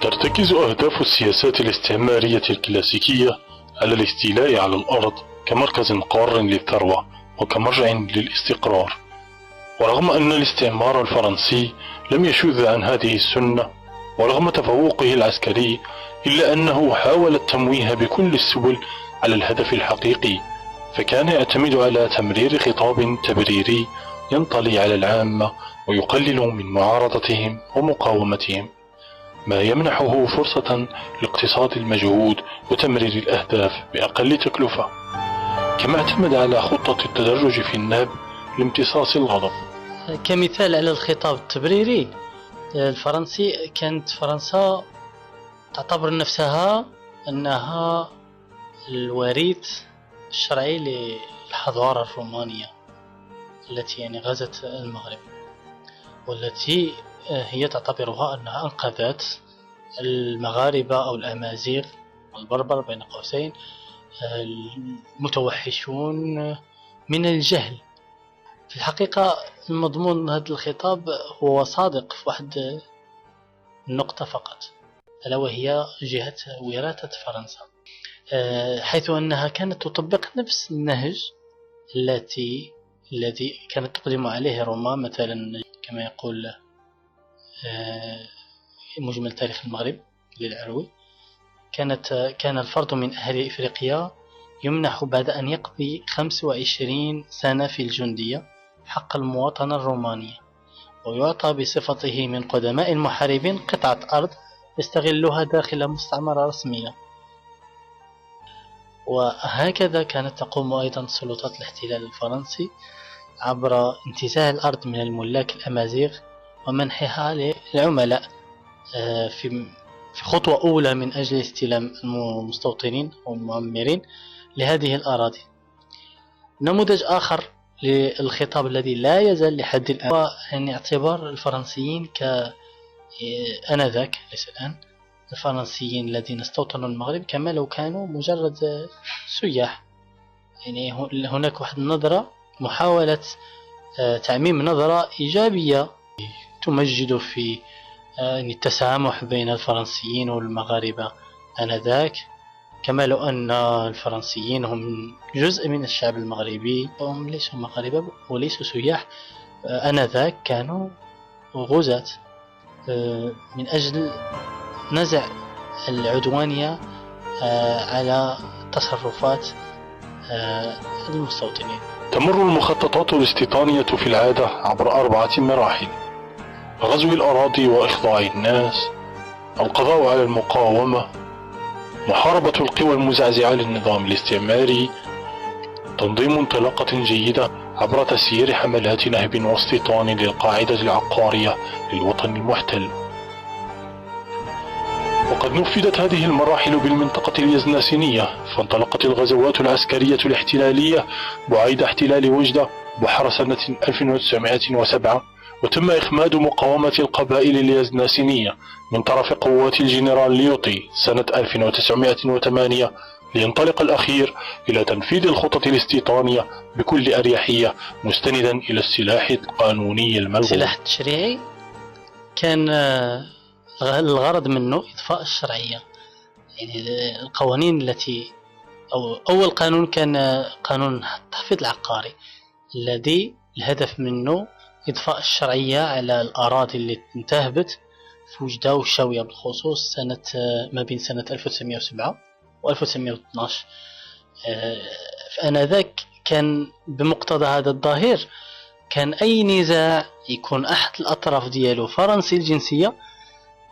ترتكز أهداف السياسات الاستعمارية الكلاسيكية على الاستيلاء على الأرض كمركز قار للثروة وكمرجع للاستقرار. ورغم أن الاستعمار الفرنسي لم يشذ عن هذه السنة ورغم تفوقه العسكري، إلا أنه حاول التمويه بكل السبل على الهدف الحقيقي، فكان يعتمد على تمرير خطاب تبريري ينطلي على العامة ويقلل من معارضتهم ومقاومتهم، ما يمنحه فرصة لاقتصاد المجهود وتمرير الأهداف بأقل تكلفة. كما اعتمد على خطة التدرج في الناب لامتصاص الغضب. كمثال على الخطاب التبريري الفرنسي، كانت فرنسا تعتبر نفسها أنها الوريث الشرعي للحضارة الرومانية التي غزت المغرب، والتي هي تعتبرها أنها أنقذت المغاربة أو الأمازيغ والبربر بين قوسين المتوحشون من الجهل. في الحقيقة المضمون هذا الخطاب هو صادق في واحد النقطة فقط، ألا وهي جهة وراثة فرنسا، حيث أنها كانت تطبق نفس النهج الذي كانت تقدم عليه روما. مثلا كما يقول مجمل تاريخ المغرب للعروي، كان الفرد من أهل إفريقيا يمنح بعد أن يقضي 25 سنة في الجندية حق المواطنة الرومانية، ويعطى بصفته من قدماء المحاربين قطعة أرض يستغلها داخل مستعمرة رسمية. وهكذا كانت تقوم أيضا سلطات الاحتلال الفرنسي عبر انتزاع الأرض من الملاك الأمازيغ ومنحها للعملاء في خطوة أولى من أجل استلام المستوطنين والمعمرين لهذه الأراضي. نموذج آخر للخطاب الذي لا يزال لحد الآن هو اعتبار الفرنسيين آنذاك ليس الآن الفرنسيين الذين استوطنوا المغرب كما لو كانوا مجرد سياح. هناك واحد النظرة، محاولة تعميم نظرة إيجابية تمجد في التسامح بين الفرنسيين والمغاربة آنذاك، كما لو أن الفرنسيين هم جزء من الشعب المغربي وهم ليسوا مغاربة وليسوا سياح. آنذاك كانوا غزاة من أجل نزع العدوانية على تصرفات المستوطنين. تمر المخططات الاستيطانية في العادة عبر 4 مراحل: غزو الأراضي وإخضاع الناس، القضاء على المقاومة، محاربة القوى المزعزعة للنظام الاستعماري، تنظيم انطلاقة جيدة عبر تسيير حملات نهب واستيطان للقاعدة العقارية للوطن المحتل. وقد نفذت هذه المراحل بالمنطقة اليزناسينية، فانطلقت الغزوات العسكرية الاحتلالية بعيد احتلال وجدة بحر سنة 1907، وتم إخماد مقاومة القبائل اليزناسينية من طرف قوات الجنرال ليوطي سنة 1908، لينطلق الأخير إلى تنفيذ الخطط الاستيطانية بكل أريحية مستندا إلى السلاح القانوني الملغوم. السلاح التشريعي كان الغرض منه إضفاء الشرعية، القوانين التي أول قانون كان قانون التحفيظ العقاري الذي الهدف منه إضفاء الشرعية على الأراضي اللي انتهبت في وجدة والشاوية بالخصوص ما بين سنة 1907 و 1912. فآنذاك كان بمقتضى هذا الظاهر كان أي نزاع يكون أحد الأطراف ديالو فرنسي الجنسية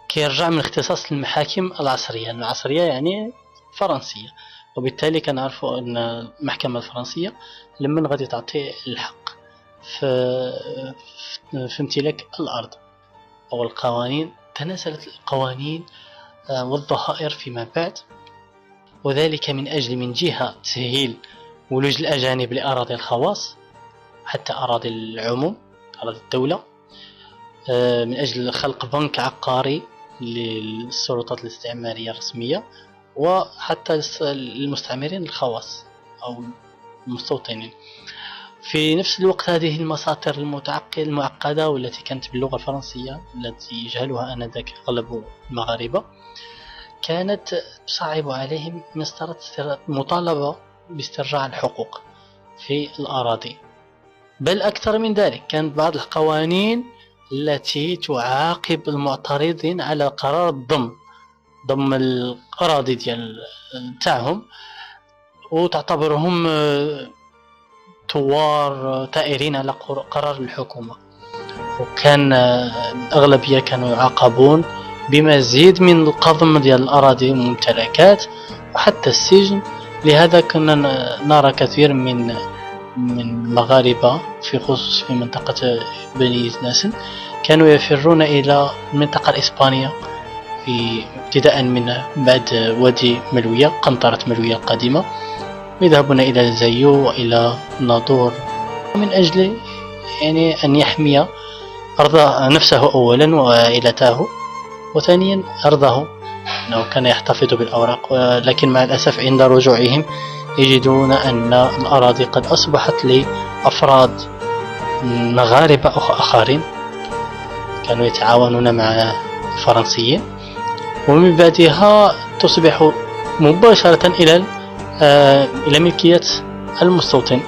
كيرجع من اختصاص المحاكم العصرية يعني فرنسية، وبالتالي كنعرفوا أن المحكمة الفرنسية لمن غادي تعطي الحق في امتلاك الأرض أو القوانين. تناسلت القوانين والظهائر فيما بعد، وذلك من أجل من جهة تسهيل ولوج الأجانب لأراضي الخواص حتى أراضي العموم، أراضي الدولة، من أجل خلق بنك عقاري للسلطات الاستعمارية الرسمية، وحتى المستعمرين الخواص أو المستوطنين. في نفس الوقت هذه المساطر المعقدة والتي كانت باللغة الفرنسية التي يجهلها آنذاك أغلب المغاربة كانت تصعب عليهم مسألة مطالبة باسترجاع الحقوق في الأراضي. بل أكثر من ذلك، كانت بعض القوانين التي تعاقب المعترضين على قرار ضم الأراضي تاعهم وتعتبرهم ثوار ثائرين على قرار الحكومة، وكان الأغلبية كانوا يعاقبون بمزيد من القضم ديال الأراضي والممتلكات وحتى السجن. لهذا كنا نرى كثير من المغاربة في خصوص في منطقة بني زناسن كانوا يفرون إلى المنطقة الإسبانية، في ابتداء من بعد وادي ملوية، قنطرة ملوية القديمة، ويذهبون إلى الزيو وإلى ناظور من أجل يعني أن يحمي أرض نفسه أولا وعائلته، وثانيا أرضه أنه كان يحتفظ بالأوراق. لكن مع الأسف عند رجوعهم يجدون أن الأراضي قد أصبحت لأفراد مغاربة آخرين كانوا يتعاونون مع الفرنسيين، ومن بعدها تصبح مباشرة إلى ملكية المستوطن.